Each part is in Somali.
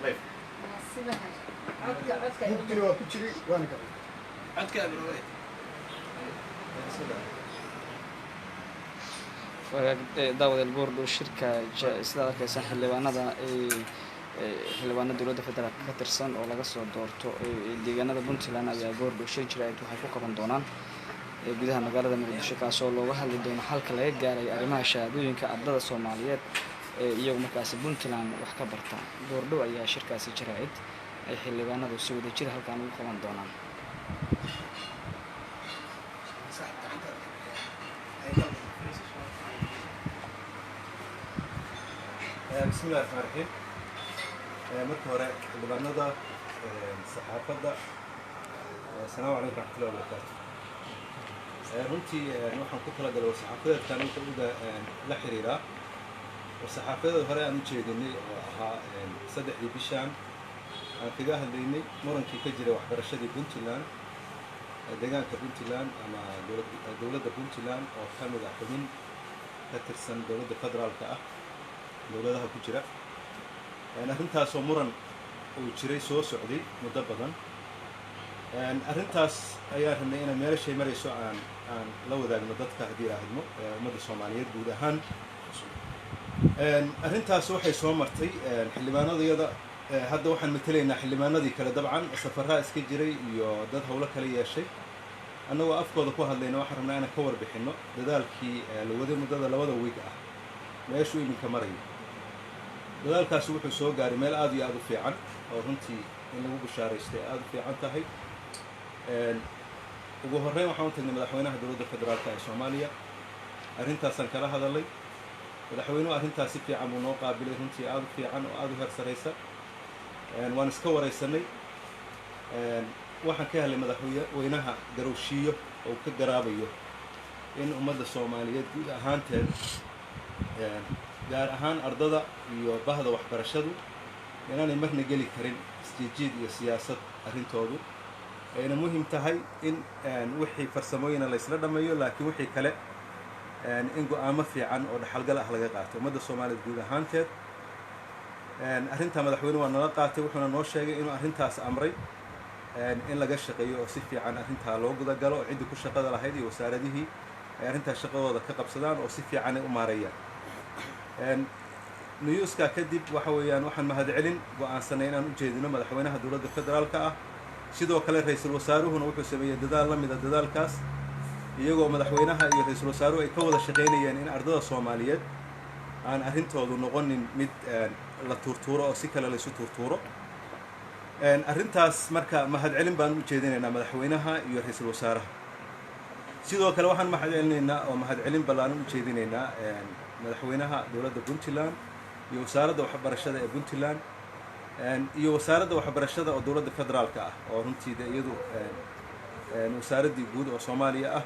live ممكن يوقف شيء وانا كمان عندك أبروي daawada boordo shirka sida arkaysan xildhibaanada dowladda federaalka ka tirsan oo laga soo doorto deegaanada Puntland ayaa boordo shir jirayd waxay ku qaban doonaan gudaha magaalada Muqdisho kaasoo looga hadli doono xalka laga gaaray arrimaha shahaadooyinka ardada Soomaaliyeed iyagu markaasi Puntland wax ka barta boordo ayaa shirkaasi jirayd ay xildhibaanadu si wada jir halkaan ugu qaban doonaan بسم الله الرحمن الرحيم marka hore xildhibaanada saxaafadda السلام عليكم ورحمة الله وبركاته runtii waxaan ku kala galay saxaafadeedkan inta la xiriira saxaafadeed hore aan u jeedinay oo ahaa 3 bishan aan kaga hadlaynay murankii ka jiray waxbarashadii Puntland deegaanka Puntland ama dowladda Puntland oo kamid ah xubin ka tirsan dowladda federaalka ah dowladaha ku jira arrintaas oo muran uu jiray soo socday muddo badan arrintaas ayaa rabnay inaan meelashay marayso aan la wadaagno dadka haddii raahidmo ummadda Soomaaliyeed guud ahaan arrintaas waxay soo martay xildhibaanadayada hadda waxaan matalaynaa xildhibaanadii kale dabcan safarraa iska jiray iyo dad howlo kala yeeshay annagoo afkooda ku hadlayna waxaan rabnaa inaan ka warbixinno dadaalkii la waday muddada 2 week ah meeshuu iminka marayo dadaalkaasi wuxuu soo gaaray meel aad iyo aad u fiican oo runtii in lagu bishaaraystay aad u fiican tahay ugu horreyn waxaan u tagnay madaxweynaha dowladda federaalka ee Soomaaliya arrintaasaan kala hadalay madaxweynuhu arrintaas si fiican buu noo qaabilay runtii aad u fiican oo aad u heersaraysa waan iska waraysanay waxaan ka helay madaxweynaha garowshiyo oo ka garaabayo in ummadda Soomaaliyeed guud ahaanteed gaar ahaan ardada iyo bahda waxbarashadu inaanay marna geli karin isjiid iyo siyaasad arrintoodu ayna muhiim tahay in wixii farsamooyina la isla dhameeyo laakiin wixii kale in go'aamo fiican oo dhaxalgal ah laga qaato ummadda Soomaaliyeed guud ahaanteed arrinta madaxweynuhu waa nala qaatay wuxuuna noo sheegay inuu arrintaas amray in laga shaqeeyo oo si fiican arrintaa loo guda galo oo cidii ku shaqada lahayd iyo wasaaradihii ay arrintaas shaqadooda ka qabsadaan oo si fiican ay u maareeyaan niyuuska kadib waxa weeyaan waxaan mahadcelin go'aansanay inaan u jeedino madaxweynaha dowladda federaalka ah sidoo kale ra'iisul wasaaruhuna wuxuu sameeyay dadaal la mid ah dadaalkaas iyagoo madaxweynaha iyo ra'iisul wasaaruhu ay ka wada shaqeynayeen in ardada Soomaaliyeed aan arrintoodu noqonin mid la turtuuro oo si kale la isu turtuuro arrintaas marka mahadcelin baan u jeedinaynaa madaxweynaha iyo ra'iisul wasaaraha sidoo kale waxaan mahadcelin ballaaran u jeedinaynaa madaxweynaha dowladda Puntland iyo wasaaradda waxbarashada ee Puntland iyo wasaaradda waxbarashada oo dowladda federaalka ah oo runtii iyadu wasaaradii guud oo Soomaaliya ah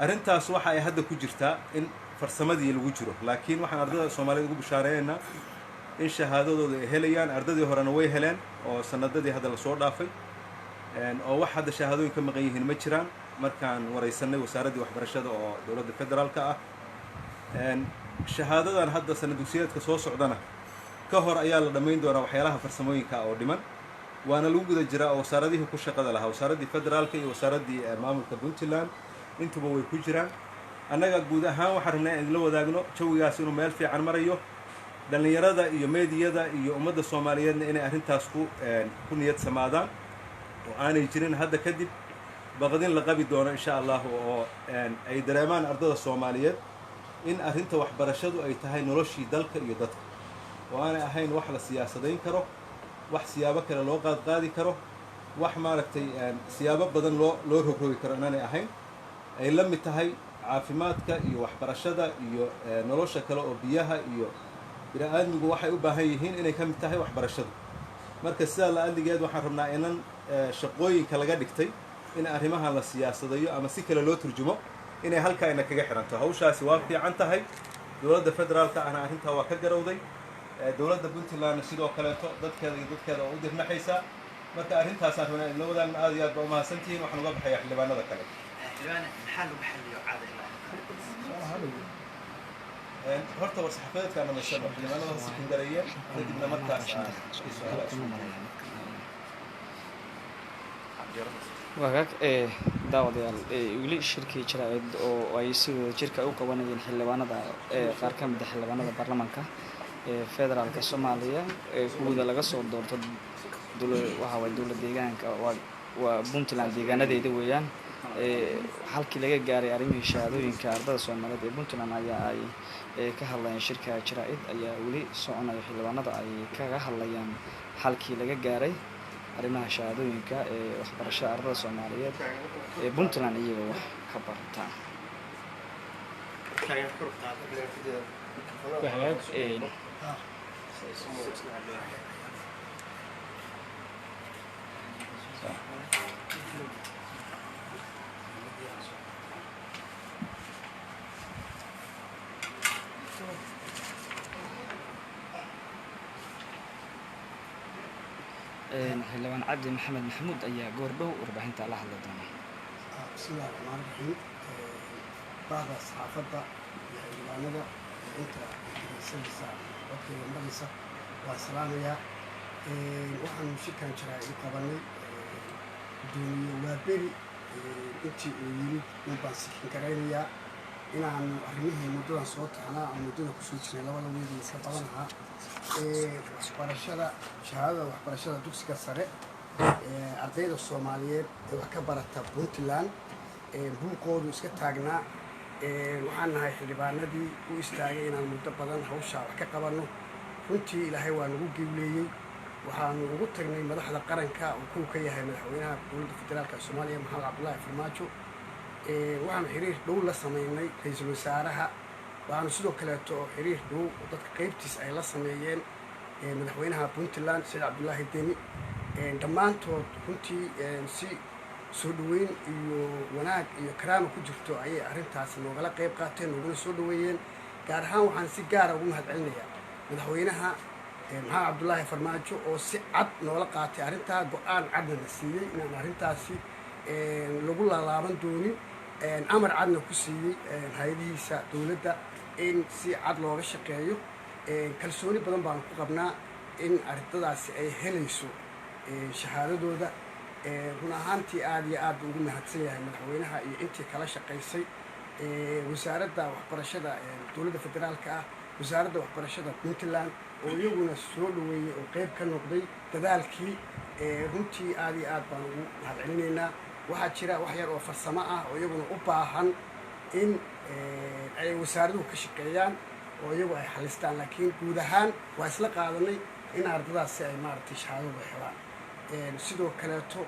arrintaas waxa ay hadda ku jirtaa in farsamadii lagu jiro laakiin waxaan ardada Soomaaliyeed ugu bishaareynaa in shahaadadooda ay helayaan ardadii horena way heleen oo sanadadii hadda la soo dhaafay oo wax hadda shahaadooyin ka maqan yihiin ma jiraan markaan waraysanay wasaaradii waxbarashada oo dowladda federaalka ah shahaadadan hadda sanad dugsiyeedka soo socdana ka hor ayaa la dhameyn doonaa waxyaalaha farsamooyinka oo dhiman waana lagu guda jiraa oo wasaaradihii ku shaqada lahaa wasaaradii federaalka iyo wasaaradii maamulka Puntland intuba way ku jiraan annaga guud ahaan waxaan rabnaa in la wadaagno jawigaas inuu meel fiican marayo dhalinyarada iyo meediyada iyo ummadda Soomaaliyeedna inay arrintaas ku niyad samaadaan oo aanay jirin hadda kadib baqdin la qabi doono insha Allah oo ay dareemaan ardada Soomaaliyeed in arrinta waxbarashadu ay tahay noloshii dalka iyo dadka oo aanay ahayn wax la siyaasadayn karo wax siyaabo kale loo qaadi karo wax maaragtay siyaabo badan loo rogrogi karo inaanay ahayn ay la mid tahay caafimaadka iyo waxbarashada iyo nolosha kale oo biyaha iyo bini'aadmigu waxay u baahan yihiin inay ka mid tahay waxbarashadu marka sidaa la adligeed waxaan rabnaa inan shaqooyinka laga dhigtay in arrimahan la siyaasadayo ama si kale loo turjumo inay halkaa ina kaga xiranto hawshaasi waa fiican tahay dowladda federaalka ahna arrintaa waa ka garowday dowladda Puntland sidoo kaleeto dadkeeda iyo dadkeeda oo u dirnaxaysa marka arrintaas aan rabnaa in la wadaagno aad iyo aad baa u mahadsantihiin waxaan uga baxayaa xildhibaanada kale xildhibaan maxaa lagu xalliyo caada ilaa horta war-saxaafadeedkaan dhamaysano xildhibaanada sekundareeye kadibna markaas wagaag daawadayaal weli shirkii jaraa'id oo ay si wada jirka u qabanayeen xildhibaanada qaar ka mid ah xildhibaanada baarlamaanka ee federaalka Soomaaliya kuwada laga soo doorto waxa way dowladda deegaanka waa Puntland deegaanadeeda weeyaan halkii laga gaaray arrimihii shahaadooyinka ardada Soomaaliyeed ee Puntland ayaa ay ka hadlayeen shirka jaraa'id ayaa weli soconaya xildhibaanada ay kaga hadlayaan halkii laga gaaray arrimaha shahaadooyinka ee waxbarashada ardada Soomaaliyeed ee Puntland iyaga wax ka bartaan xildhibaan cabdi maxamed maxamuud ayaa goordhow warbaahinta la hadli doona. bismillahi rahmaani rahiim baada saxaafadda iyo xildhibaanada inta dhegeysanaysa codkayga maraysa waa salaamayaa waxaan shirkan jaraa'id u qabanay gudoomiye waaberi intii uu yimid baan sikin garaynayaa inaan arrimihii muddadan soo taxnaa ama muddada kusoo jirnay labada weydii iska badan ahaa waxbarashada shahaadada waxbarashada dugsiga sare ardayda Soomaaliyeed ee wax ka barata Puntland buuqoodu iska taagnaa waxaan nahay xildhibaanadii u istaagay inaan muddo badan hawsha wax ka qabanno runtii ilaahay waa nagu geewleeyey waxaanu ugu tagnay madaxda qaranka oo kuwa ka yahay madaxweynaha dowladda federaalka Soomaaliya Maxamed Cabdullaahi Farmaajo waxaanu xiriir dhow la sameynay ra'iisul wasaaraha waxaanu sidoo kaleeto xiriir dhow dadka qaybtiis ay la sameeyeen madaxweynaha Puntland Said Cabdullaahi Deni dhammaantood runtii si soo dhaweyn iyo wanaag iyo karaamo ku jirto ayay arrintaas noogala qayb qaateen noogala soo dhaweeyeen gaar ahaan waxaan si gaar ah ugu mahadcelinayaa madaxweynaha Maxamed Cabdullaahi Farmaajo oo si cad noola qaatay arrintaa go'aan cadna na siiyey inaan arrintaasi lagu laalaaban doonin amar cadna ku siiyey hay'adihiisa dowladda in si cad looga shaqeeyo kalsooni badan baan ku qabnaa in ardadaasi ay helayso shahaadadooda run ahaantii aad iyo aad ugu mahadsan yahay madaxweynaha iyo intii kala shaqaysay wasaaradda waxbarashada dowladda federaalka ah wasaaradda waxbarashada Puntland oo iyaguna soo dhaweeyay oo qayb ka noqday dadaalkii runtii aad iyo aad baan ugu mahadcelinaynaa waxaa jira wax yar oo farsamo ah oo iyaguna u baahan in ay wasaaraduhu ka shaqeeyaan oo iyagu ay xalistaan laakiin guud ahaan waa isla qaadanay in ardadaasi ay maaragtay shahaadada helaan sidoo kaleeto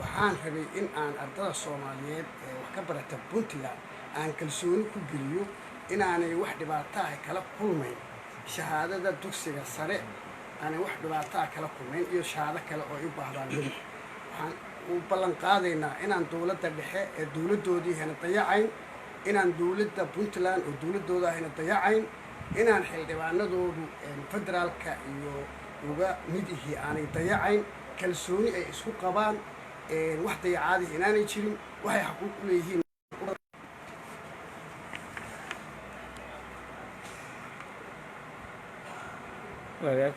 waxaan rabay in aan ardada Soomaaliyeed wax ka barata Puntland aan kalsooni ku geliyo inaanay wax dhibaato ah kala kulmayn shahaadada dugsiga sare aanay wax dhibaato ah kala kulmayn iyo shahaado kale oo u baahdaan waxaan u ballan qaadaynaa inaan dowladda dhexe ee dowladdoodii hena dayacayn inaan dowladda Puntland oo dowladdooda hena dayacayn inaan xildhibaanadoodu federaalka iyo uga mid ihi aanay dayacayn kalsooni ay isku qabaan wax dayacaad inaanay jirin waxay xaquuq u leeyihiin wagaag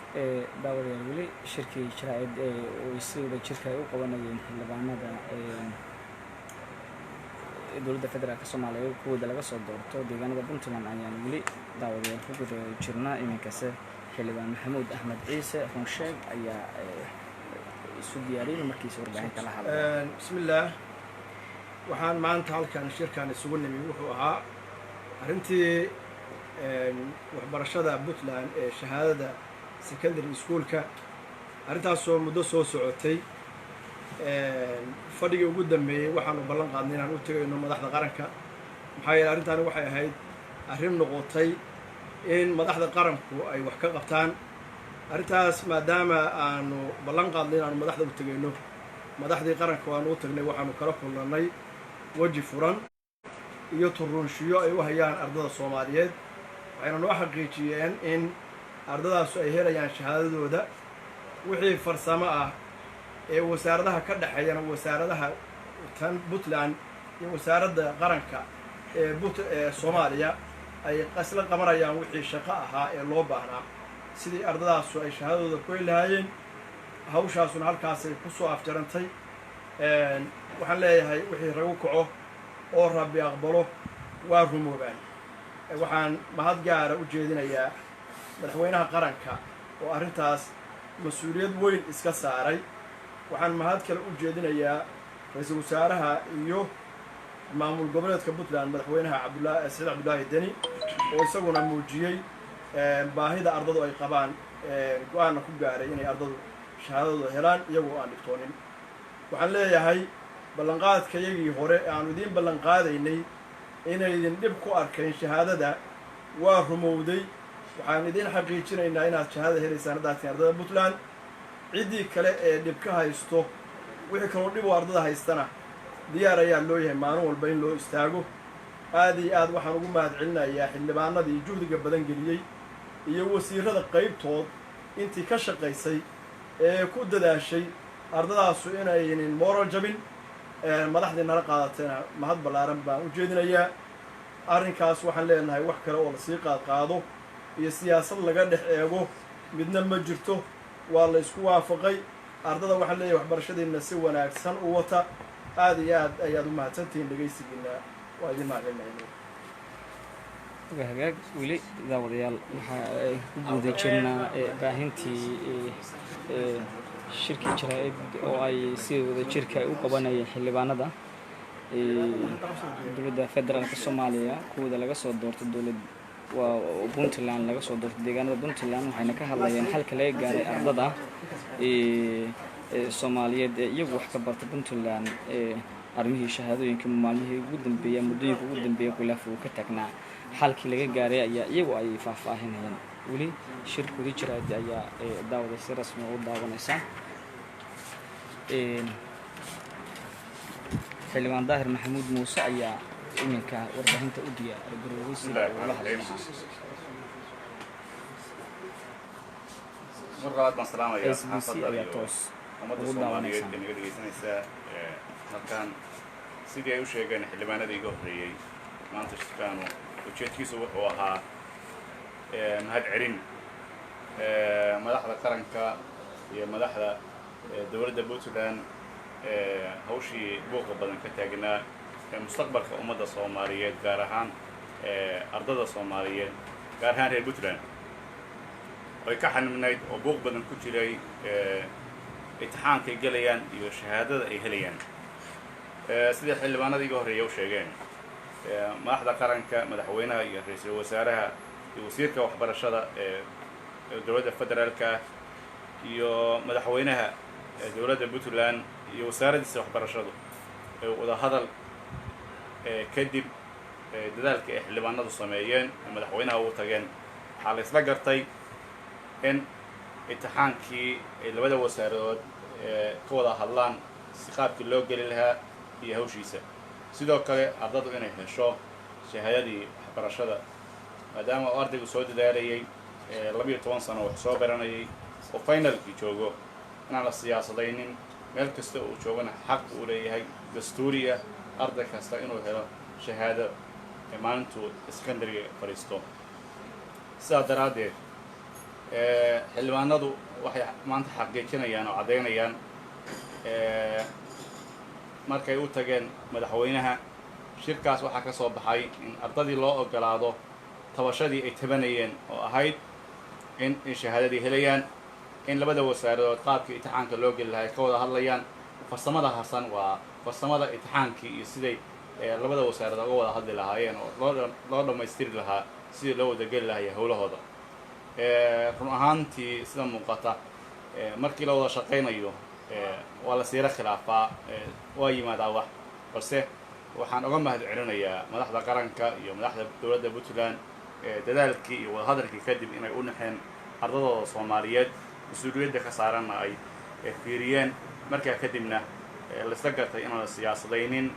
daawadayaal weli shirkii jaraa'id oo si wada jirka ay u qabanayeen xildhibaanada dowladda federaalka Soomaaliya kuwada laga soo doorto deegaanada Puntland ayaan weli daawadayaal ku guda jirnaa iminkase xildhibaan Maxamuud Axmed Ciise Runsheeg ayaa isu diyaariyay markiisa warbaahinta la hadlay bismillaah waxaan maanta halkan shirkan isugu nimi wuxuu ahaa arrintii waxbarashada Puntland ee shahaadada secondary schoolka arrintaasoo muddo soo socotay fadhigii ugu dambeeyey waxaanu ballan qaadnay inaan u tegayno madaxda qaranka maxaa yeelay arrintaani waxay ahayd arrin noqotay in madaxda qaranku ay wax ka qabtaan arrintaas maadaama aanu ballan qaadnay inaanu madaxda u tegayno madaxdii qaranka waanu u tagnay waxaanu kala kulannay weji furan iyo turunshiyo ay u hayaan ardada Soomaaliyeed waxayna noo xaqiijiyeen in ardadaasu ay helayaan shahaadadooda wixii farsamo ah ee wasaaradaha ka dhaxeeyana wasaaradaha tan Puntland iyo wasaaradda qaranka ee Soomaaliya ay isla qabanayaan wixii shaqo ahaa ee loo baahnaa sidii ardadaasu ay shahaadadooda ku heli lahaayeen. hawshaasuna halkaasay ku soo afjarantay. waxaan leeyahay wixii ragu kaco oo rabbi aqbalo waa rumoobaan. waxaan mahad gaara u jeedinayaa madaxweynaha qaranka oo arrintaas mas-uuliyad weyn iska saaray. waxaan mahad kale u jeedinayaa ra-iisul wasaaraha iyo maamul goboleedka puntland madaxweynaha saciid cabdullaahi deni oo isaguna muujiyey baahida ardadu ay qabaan, go-aanna ku gaaray inay ardadu shahaadadooda helaan iyagoo aan dhibtoonin. waxaan leeyahay ballanqaadkayagii hore ee aanu idiin ballanqaadaynay inaydin dhib ku arkayn shahaadada waa rumowday. waxaan idiin xaqiijinaynaa inaad shahaadada helaysaan haddaadtiin ardada puntland. ciddii kale ee dhib ka haysto wixii kaloo dhib oo ardada haystana diyaar ayaa loo yahay maalin walba in loo istaago. aad iyo aad waxaan ugu mahad celinayaa xildhibaanadii juhdiga badan geliyey iyo wasiirada qaybtood intii ka shaqaysay ee ku dadaashay ardadaasu inaynin moral jabin. madaxdii nala qaadatayna mahad ballaaran baan u jeedinayaa. arrinkaas waxaan leenahay wax kale oo lasii qaadqaado iyo siyaasad laga dhex eego midna ma jirto, waa la isku waafaqay. ardada waxaan leeyahay waxbarashadiinna si wanaagsan u wata. aad iyo aad ayaad u mahadsantihiin dhegaysigiina, waa idin mahadcelinayna. hagaag weli daawadayaal waxa ay ku guuda jirnaa baahintii shirkii jaraa'id oo ay si wada jirka ay u qabanayeen xildhibaanada dowladda federaalka Soomaaliya kuwada laga soo doortay waa Puntland laga soo doortay deegaanada Puntland. waxayna ka hadlayeen halka laga gaaray ardada Soomaaliyeed iyagu wax ka barta Puntland arrimihii shahaadooyinka maalmihii ugu dambeeyay muddooyinka ugu dambeeyay khilaaf uu ka tagnaa halkii laga gaaray ayaa iyagu ay faahfaahinayaan. weli shirkii jaraa'id ayaa daawada si rasmi u daawanaysa. xildhibaan daahir maxamuud muuse ayaa iminka warbaahinta u diyaaray garoweysiga uu la hadlay. markaad baan salaamayaa SBC ayaa toos ummadda Soomaaliyeed ee naga dhegeysanaysa. markaan sidii ay u sheegeen xildhibaanadii iga horreeyey maanta shirkaanu ujeedkiisu wuxuu ahaa mahad celin madaxda qaranka iyo madaxda dowladda Puntland hawshii buuqa badan ka taagnaa mustaqbalka ummadda Soomaaliyeed gaar ahaan ardada Soomaaliyeed gaar ahaan reer Puntland ay ka xanimnayd oo buuq badan ku jiray imtixaankay galayaan iyo shahaadada ay helayaan. sidii xildhibaanada iga horreeyay u sheegeen madaxda qaranka madaxweynaha iyo ra-iisul wasaaraha iyo wasiirka waxbarashada dowladda federaalka iyo madaxweynaha dowladda Puntland iyo wasaaraddiisa waxbarashadu wada hadal kadib dadaalka ay xildhibaanadu sameeyeen madaxweynaha ugu tageen waxaa la isla gartay in imtixaankii ay labada wasaaradood ka wada hadlaan si qaabkii loo geli lahaa iyo hawshiisa. sidoo kale ardadu inay hesho shahaadadii waxbarashada maadaama uu ardaygu soo dadaalayay 12 sano wax soo baranayay oo finalkii joogo inaan la siyaasadaynin meel kasta uu joogana xaq uu leeyahay dastuuriya arday kasta inuu helo shahaado maalintuu iskandariga fariisto. sidaa daraaddeed xildhibaanadu waxay maanta xaqiijinayaan oo caddaynayaan markay u tageen madaxweynaha shirkaas waxaa ka soo baxay in ardadii loo ogolaado tabashadii ay tabanayeen oo ahayd in shahaadadii helayaan, in labada wasaaradood qaabkii imtixaanka loo geli lahaa ay ka wada hadlayaan. farsamada harsan waa farsamada imtixaankii iyo siday labada wasaaradood uga wada hadli lahaayeen oo loo dhammaystiri lahaa sidii loo wada geli lahaaya howlahooda. run ahaantii sida muuqata markii la wada shaqaynayo waa la siira khilaafaa, waa yimaadaa wax, balse waxaan uga mahad celinayaa madaxda qaranka iyo madaxda dowladda Puntland dadaalkii iyo wada hadalkii kadib inay u naxeen ardadooda Soomaaliyeed mas-uuliyadda ka saaranna ay fiiriyeen. markaa kadibna la isla gartay inaan la siyaasadaynin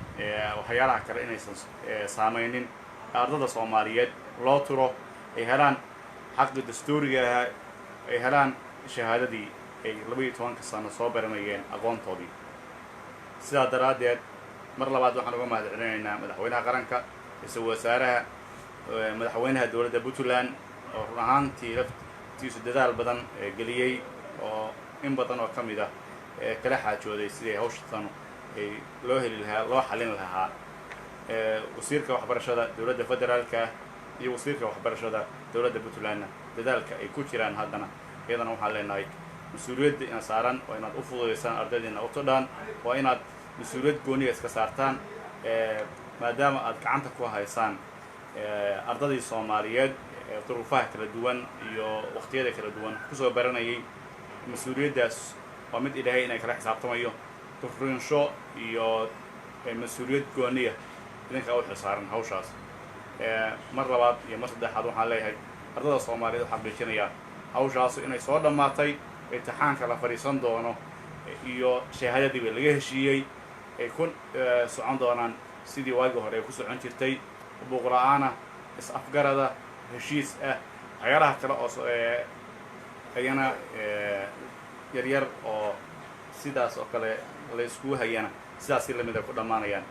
waxyaalaha kale inaysan saamaynin ardada Soomaaliyeed loo turo ay helaan xaqi dastuuriga ahaa, ay helaan shahaadadii ay 12 sano soo baranayeen aqoontoodii. sidaa daraaddeed mar labaad waxaan uga mahad celinaynaa madaxweynaha qaranka, ra-iisul wasaaraha madaxweynaha dowladda puntland oo run ahaantii laftiisu dadaal badan geliyey oo in badan oo ka mid ah kala xaajooday sidii hawshatan ay loo heli lahaa loo xalin lahaa wasiirka waxbarashada dowladda federaalka iyo wasiirka waxbarashada dowladda puntlandna dadaalka ay ku jiraan haddana iyadana waxaan leenahay mas-uuliyadda ina saaran waa inaad u fududaysaan ardaydiina u todhaan waa inaad mas-uuliyad gooniga iska saartaan maadaama aad gacanta ku haysaan ardadii soomaaliyeed duruufaha kala duwan iyo waqtiyada kala duwan kusoo baranayay mas-uuliyaddaas waa mid ilaahay inay kala xisaabtamayo durinsho iyo mas-uuliyad gooniya idinkaa u xilsaaran hawshaas mar labaad iyo mar saddexaad waxaan leeyahay ardada soomaaliyeed waxaan xaqiijinayaa hawshaasu inay soo dhammaatay imtixaanka la fadhiisan doono iyo shahaadadiiba laga heshiiyey ay ku socon doonaan sidii waagii hore ay ku socon jirtay buuqla-aana is-afgarada heshiis ah waxyaalaha kale oo ayana yaryar oo sidaas oo kale la iskugu hayana sidaas si lamid ay ku dhammaanayaan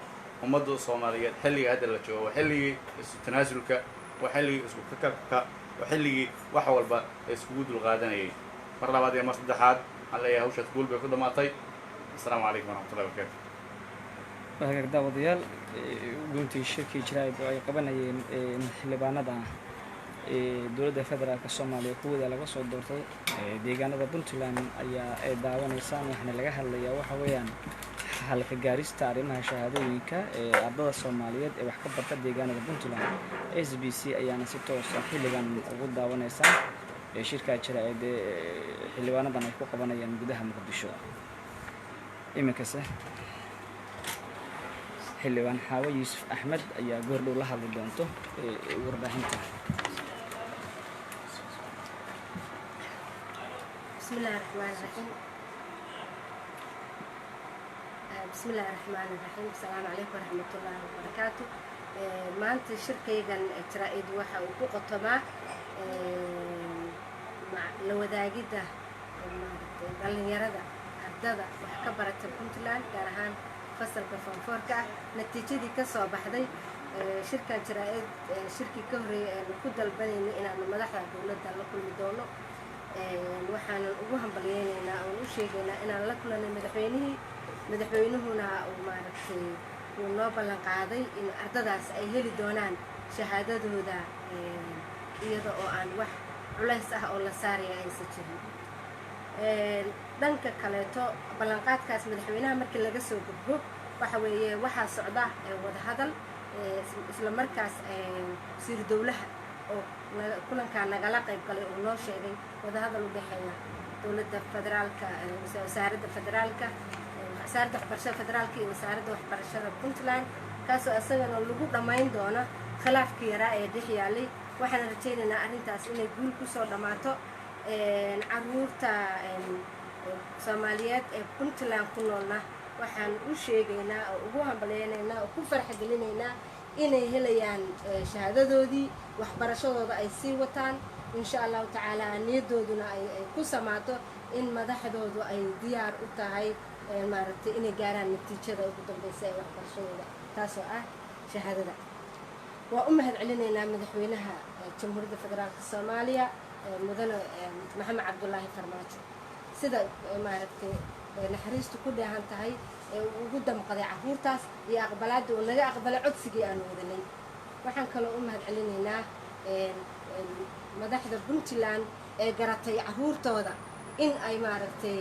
ummadda soomaaliyeed xilliga hadda la joogo waa xilligii isu tanaasulka waa xilligii isku kakarka waa xilligii wax walba la iskugu dulqaadanayay mar labaad iyo mar saddexaad waxaan leeyahay hawshaas guul bay ku dhammaatay assalaamu calaykum waraxmatullahi wabarakaatu hagaag daawadayaal guntii shirkii jaraa'id oo ay qabanayeen xildhibaanada dowladda federaalka soomaaliya kuwada laga soo doortay deegaanada puntland ayaa ay daawanaysaan waxaana laga hadlayaa waxa weeyaan halka gaarista arrimaha shahaadooyinka ardada soomaaliyeed ee wax ka barta deegaanada puntland SBC ayaana si toos ah xilligan ugu daawanaysaan shirka jaraa'id xildhibaanadan ay ku qabanayaan gudaha muqdisho iminkase xildhibaan xaawo yuusuf axmed ayaa goordhow la hadli doonto warbaahinta بسم الله الرحمن الرحيم بسم الله الرحمن الرحيم السلام عليكم ورحمة الله وبركاته maanta shirkaygan jaraa'id waxa uu ku qotomaa la wadaagidda dhalinyarada ardada wax ka barata puntland gaar ahaan fasalka foonfoorka ah natiijadii ka soo baxday shirkan jaraa'id shirkii ka horreeyay aanu ku dalbanayna inaanu madaxda dowladda la kulmi doono waxaanan ugu hambalyeynaynaa oon u sheegaynaa inaan la kulanay madaxweynuhuna uu maaragtay uu noo ballan qaaday in ardadaas ay heli doonaan shahaadadooda iyada oo aan wax culays ah oo la saaraya aysan jirin dhanka kaleeto ballanqaadkaas madaxweynaha markii laga soo gudbo waxa weeye waxaa socda wadahadal isla markaas wasiir dowlaha oo kulankaa nagala qayb galay oo noo sheegay wadahadal u dhexeeya dowladda federaalka wasaaradda federaalka wasaaradda waxbarashada federaalka iyo wasaaradda waxbarashada puntland kaasoo isagana lagu dhammayn doono khilaafkii yaraa ee dhex yaalay waxaan rajaynaynaa arrintaas inay guul kusoo dhammaato caruurta soomaaliyeed ee puntland ku noolna waxaan u sheegaynaa oo ugu hambalyeynaynaa oo ku farxgelinaynaa inay helayaan shahaadadoodii waxbarashadooda ay sii wataan insha allahu tacaala niyadooduna ay ku samaato in madaxdoodu ay diyaar u tahay maaragtay inay gaaraan natiijada ugu dambaysa ee waxbarashadooda taasoo ah shahaadada waa u mahad celinaynaa madaxweynaha jamhuuriyadda federaalka soomaaliya mudane maxamed cabdulaahi farmaajo sida maaragtay naxariistu ku dheehan tahay ee ugu damqaday caruurtaas iyo aqbalaadda uu naga aqbalay codsigii aanu wadanay waxaan kaloo u mahad celinaynaa madaxda puntland ee garatay caruurtooda in ay maaragtay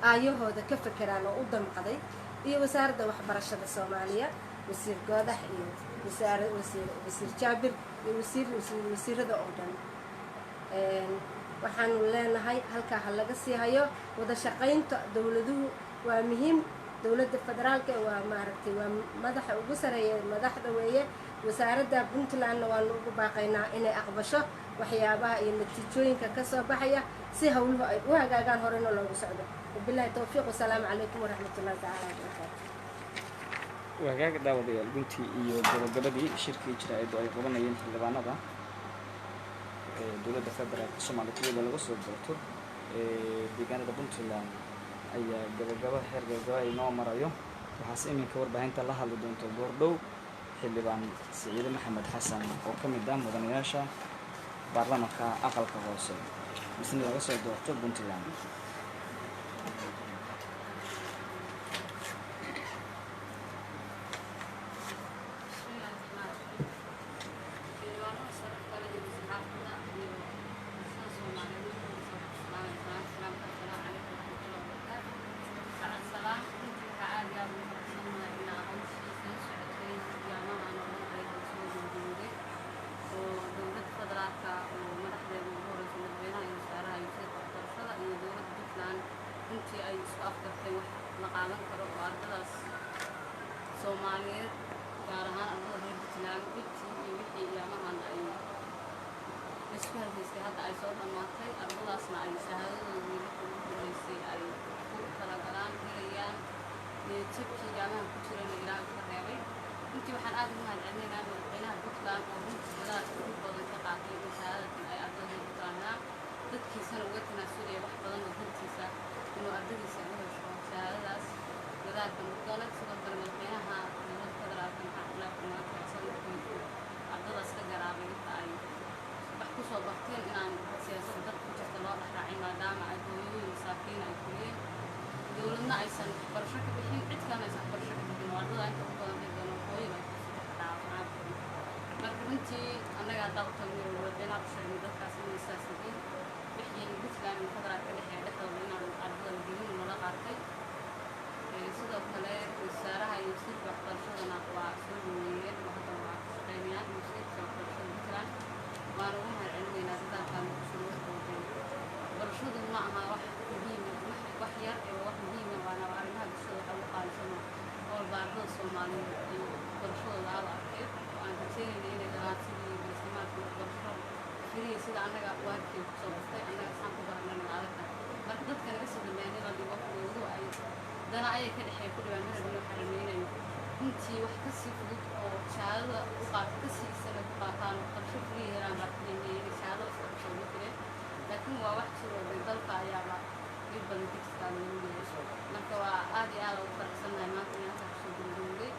aayahooda ka fekeraan oo u damqaday iyo wasaaradda waxbarashada soomaaliya wasiir goodax iyo wasiir jaabir iyo wasiirada oo dhan waxaanu leenahay halkaa ha laga sii hayo wada shaqaynta dowladuhu waa muhiim dowladda federaalka waa maaragtay waa madaxa ugu sareeya madaxda weeye wasaaradda puntlandna waanu ugu baaqaynaa inay aqbasho waxyaabaha iyo natiijooyinka ka soo baxaya si hawluhu ay u hagaagaan horena loogu socdo wabillahi towfiiq wasalaamu calaykum waraxmatullahi tacaala wabarakaatu wagaag daawadayaal guntii iyo gabagabadii shirkii jaraa'id oo ay qabanayeen xildhibaanada dowladda federaalka soomaaliya kuwada laga soo doorto deegaanada puntland ayaa gabagaba heer gabagaba ay noo marayo waxaase iminka warbaahinta la hadli doonto goordhow xildhibaan Siciide Maxamed Xasan oo ka mid ah mudanayaasha baarlamaanka aqalka hoose misna laga soo doorto Puntland. intii ay isku afgarteen wax la qaadan karo oo ardadaas Soomaaliyeed gaar ahaan ardada reer Puntland intii iyo wixii iyamahan ay isku halkaysay hadda ay soo dhamaatay ardadaasna ay shahaadadoodii ugu horeysay ay ku kala galaan helayaan jabkii iyamahan ku jirana ilaa ka reebay intii waxaan aad ugu mahadcelinaynaa madaxweynaha Puntland oo runtii dadaalka ugu badan ka qaatay in shahaadadan ay ardada Puntland dadkiisana uga tanaasulaya wax badan oo dantiisa inuu ardadiisa u hesho shahaadadaas dadaalka mudane sidoo kale madaxweynaha dowladda federaalka ardadaas ka garaabay inta ay wax ku soo barteen inaan siyaasadda dadka ku jirta loo dhexraacin maadaama ay hooyooyin masaakiin ay kuliyeen dowladna aysan waxbarasho ka bixin cid kalena aysan waxbarasho ka bixin oo ardada inta ugu badan deegaano hooyin ay kusoo dhacaan marka runtii annaga haddaa u tagnay oo madaxweynaha ku sheegnay dadkaas inay saas yihiin wixii Puntland iyo federaalka dhexeeya dhexdooda inaan ardada gelin nala qaatay sidoo kale wasaaraha iyo wasiirka waxbarashadana waa soo dhaweeyeen oo hadda waa ka shaqeynayaan wasiirka waxbarashada Puntland waana ugu mahadcelinaynaa dadaalkan kusoo waxqabteen waxbarashadu ma aha wax muhiim wax yar ee wax muhiim ah waana arrimaha bulshada waxa ugu qaalisan oo ardada Soomaaliyeed ay waxbarashadooda aad arkay oo aan rajeynayna inay helaan sidii barsimaadka waxbarasho firiya sida annaga waadkii kusoo bartay annaga saan ku baranay adagta marka dadka naga soo dambeeyay la dhigo kuwoodu ay dana ayay ka dhexeey ku dhawaan mana dhino xarameynayo intii wax ka sii fudud oo shahaadada u qaata ka sii sana ku qaataan waxbarasho firiya helaan baarkiinayay shahaadada iska kusoo dhigeen laakiin waa wax jiroo dalka ayaaba mid badan digsigaa lagu leeyahay marka waa aad iyo aad ugu faraxsanahay maanta inaan halkaa kusoo gudbowday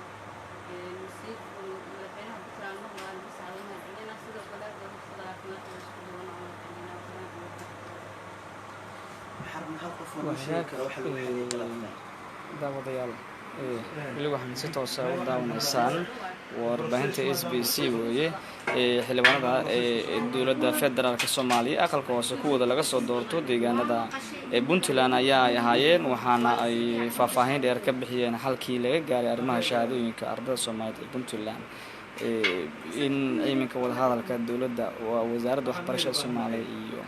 madaxweynaha Puntland marna waa lagu saacideynaa celina sidoo kale dowladda federaalka isku duwan oo daawadayaal weli waxaan si toos ah u daawanaysaan warbaahinta SBC weeye xildhibaanada dowladda federaalka Soomaaliya aqalka hoose kuwada laga soo doorto deegaanada Puntland ayaa ay ahaayeen waxaana ay faahfaahin dheer ka bixiyeen halkii laga gaaray arrimaha shahaadooyinka ardada Soomaaliyeed ee Puntland in iminka wada hadalka dowladda waa wasaaradda waxbarashada Soomaaliya iyo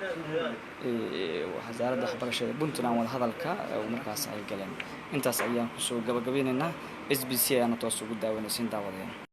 wasaaradda waxbarashada Puntland wada hadalka markaas ay galeen intaas ayaan ku soo gabagabeynaynaa SBC ayaan toos ugu daawanaysiin daawadayaal.